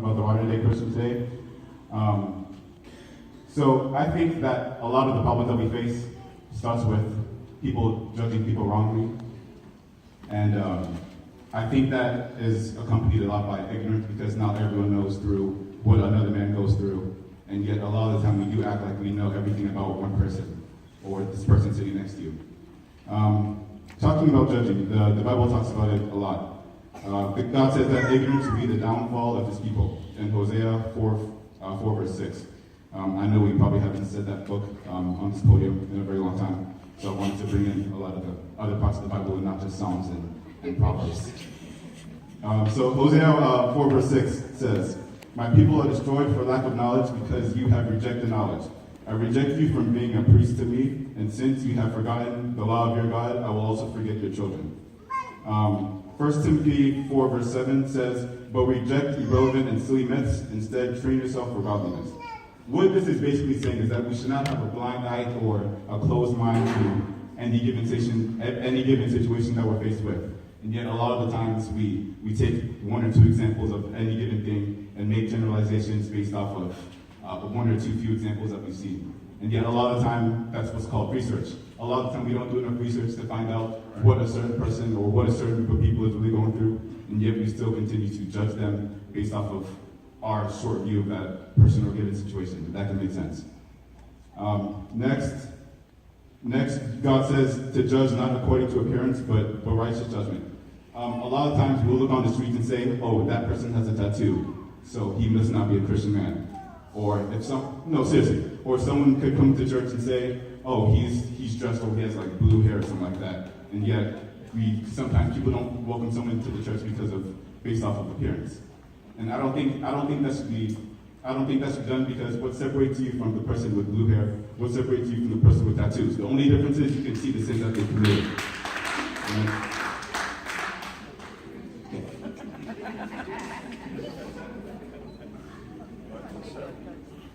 about the modern day Christian today. So I think that a lot of the problems that we face starts with people judging people wrongly. And I think that is accompanied a lot by ignorance, because not everyone knows through what another man goes through. And yet a lot of the time we do act like we know everything about one person or this person sitting next to you. Talking about judging, the Bible talks about it a lot. God says that ignorance will be the downfall of his people in Hosea 4 verse 6. I know we probably haven't said that book on this podium in a very long time, so I wanted to bring in a lot of the other parts of the Bible and not just Psalms and Proverbs. So Hosea 4 verse 6 says, "My people are destroyed for lack of knowledge, because you have rejected knowledge. I reject you from being a priest to me, and since you have forgotten the law of your God, I will also forget your children." 1 Timothy 4 verse 7 says, "But reject irrelevant and silly myths. Instead, train yourself for godliness." What this is basically saying is that we should not have a blind eye or a closed mind to any given situation that we're faced with. And yet a lot of the times we take one or two examples of any given thing and make generalizations based off of one or two few examples that we've seen. And yet a lot of the time, that's what's called research. A lot of the time we don't do enough research to find out what a certain person or what a certain group of people is really going through, and yet we still continue to judge them based off of our short view of that person or given situation. If that can make sense. Next, God says to judge not according to appearance, but righteous judgment. A lot of times we'll look on the streets and say, "Oh, that person has a tattoo, so he must not be a Christian man." Or or someone could come to church and say, "Oh, he's dressed, or he has like blue hair or something like that." And yet sometimes people don't welcome someone to the church based off of appearance. And I don't think that should be done, because what separates you from the person with blue hair, what separates you from the person with tattoos? The only difference is you can see the sin that they committed.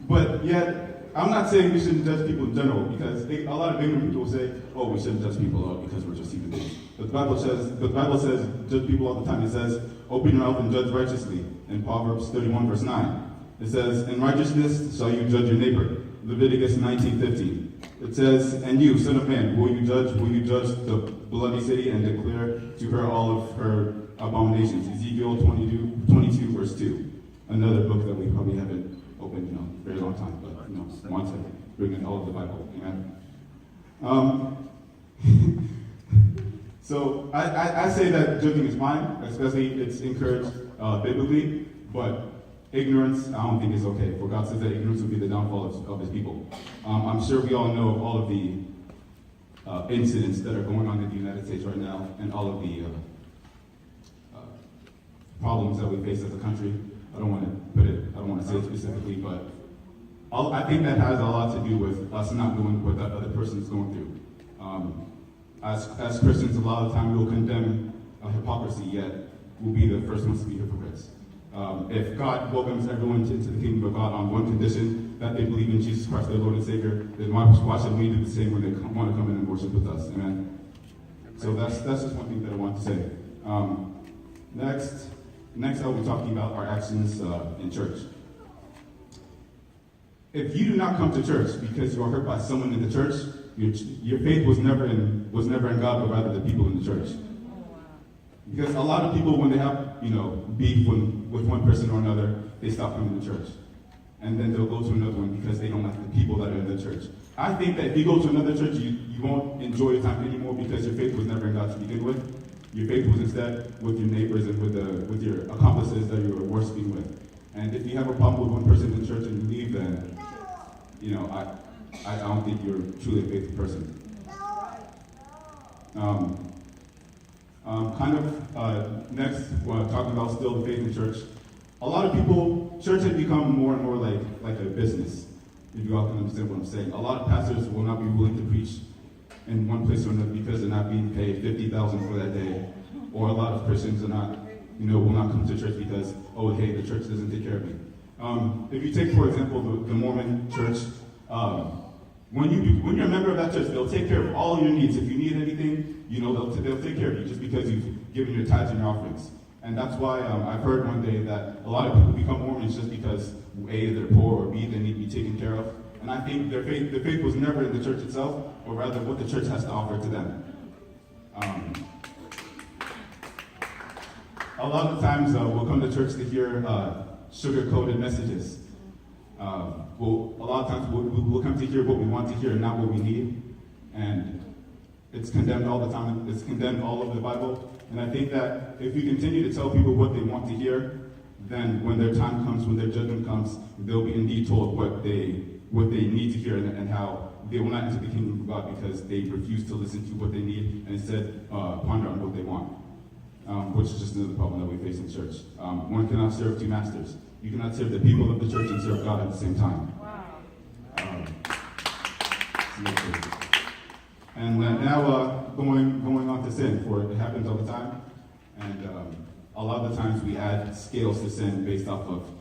But yet, I'm not saying we shouldn't judge people in general, because a lot of ignorant people will say, "Oh, we shouldn't judge people because we're just human beings." But the Bible says judge people all the time. It says, "Open your mouth and judge righteously," in Proverbs 31 verse 9. It says, "In righteousness shall you judge your neighbor," Leviticus 19:15. It says, "And you, son of man, will you judge the bloody city and declare to her all of her abominations?" Ezekiel 22 verse 2. Another book that we probably haven't opened in a very long time, but want to bring in all of the Bible. Amen. So I say that judging is fine, especially it's encouraged biblically, but ignorance I don't think is okay. For God says that ignorance will be the downfall of his people. I'm sure we all know of all of the incidents that are going on in the United States right now, and all of the problems that we face as a country. I don't want to say it specifically, but I think that has a lot to do with us not knowing what that other person is going through. As Christians, a lot of the time we will condemn hypocrisy, yet we'll be the first ones to be hypocrites. If God welcomes everyone into the kingdom of God on one condition, that they believe in Jesus Christ, their Lord and Savior, then why should we do the same when they want to come in and worship with us? Amen. So that's just one thing that I want to say. Next I will be talking about our actions in church. If you do not come to church because you are hurt by someone in the church, your faith was never in God, but rather the people in the church. Because a lot of people, when they have beef with one person or another, they stop coming to church, and then they'll go to another one because they don't like the people that are in the church. I think that if you go to another church, you won't enjoy your time anymore, because your faith was never in God to begin with. Your faith was instead with your neighbors and with your accomplices that you were worshiping with. And if you have a problem with one person in church and you leave, then I don't think you're truly a faithful person. Next, talking about still the faith in church. A lot of people, church has become more and more like a business, if you all can understand what I'm saying. A lot of pastors will not be willing to preach in one place or another because they're not being paid $50,000 for that day. Or a lot of Christians are not, will not come to church because, hey, the church doesn't take care of me. If you take, for example, the Mormon church, when you're a member of that church, they'll take care of all your needs. If you need anything, they'll take care of you just because you've given your tithes and your offerings. And that's why I've heard one day that a lot of people become Mormons just because A, they're poor, or B, they need to be taken care of. And I think their faith was never in the church itself, or rather what the church has to offer to them. A lot of times we'll come to church to hear sugar-coated messages. A lot of times we'll come to hear what we want to hear and not what we need. And it's condemned all the time. It's condemned all over the Bible. And I think that if we continue to tell people what they want to hear, then when their time comes, when their judgment comes, they'll be indeed told what they need to hear and how they will not enter the kingdom of God because they refuse to listen to what they need and instead ponder on what they want, which is just another problem that we face in church. One cannot serve two masters. You cannot serve the people of the church and serve God at the same time. Wow. And now going on to sin, for it happens all the time. And a lot of the times we add scales to sin based off of,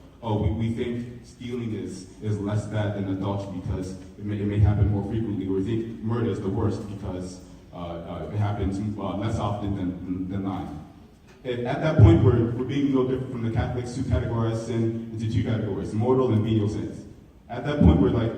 we think stealing is less bad than adultery because it may happen more frequently. Or we think murder is the worst because it happens less often than lying. At that point, we're being no different from the Catholics who categorize sin into two categories, mortal and venial sins. At that point, we're like,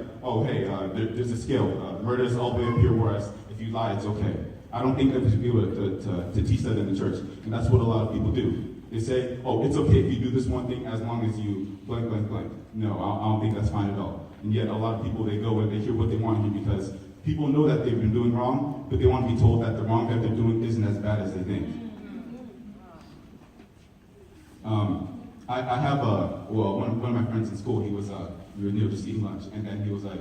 there's a scale. Murder is all the way up here, whereas if you lie, it's okay. I don't think that we should be able to teach that in the church, and that's what a lot of people do. They say, it's okay if you do this one thing as long as you blank, blank, blank. No, I don't think that's fine at all. And yet a lot of people, they go and they hear what they want to hear because people know that they've been doing wrong, but they want to be told that the wrong that they're doing isn't as bad as they think. I have one of my friends in school, we were just eating lunch, and then he was like,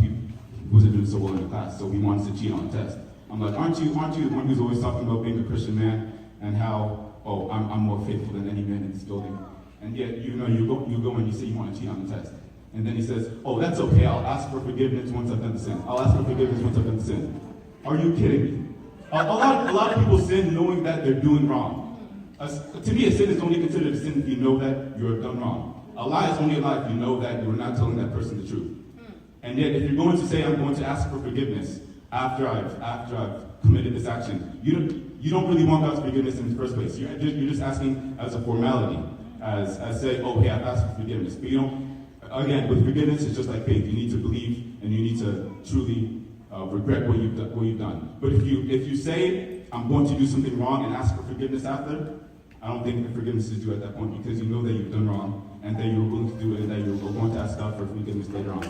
he wasn't doing so well in the class, so he wants to cheat on the test. I'm like, aren't you the one who's always talking about being a Christian man and how, I'm more faithful than any man in this building? And yet, you go and you say you want to cheat on the test. And then he says, that's okay, I'll ask for forgiveness once I've done the sin. I'll ask for forgiveness once I've done the sin. Are you kidding me? A lot of people sin knowing that they're doing wrong. To me, a sin is only considered a sin if you know that you're done wrong. A lie is only a lie if you know that you're not telling that person the truth. And yet, if you're going to say, I'm going to ask for forgiveness after I've committed this action, you don't really want God's forgiveness in the first place. You're just asking as a formality, as say, hey, I've asked for forgiveness. But you don't. Again, with forgiveness, it's just like faith. You need to believe, and you need to truly regret what you've done. But if you say, I'm going to do something wrong and ask for forgiveness after, I don't think that forgiveness is due at that point because you know that you've done wrong and that you're willing to do it and that you're going to ask God for forgiveness later on.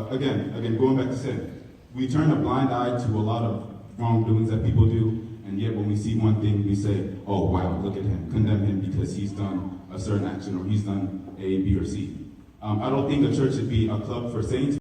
Again, going back to sin, we turn a blind eye to a lot of wrongdoings that people do, and yet when we see one thing, we say, wow, look at him, condemn him because he's done a certain action or he's done A, B, or C. I don't think a church should be a club for saints.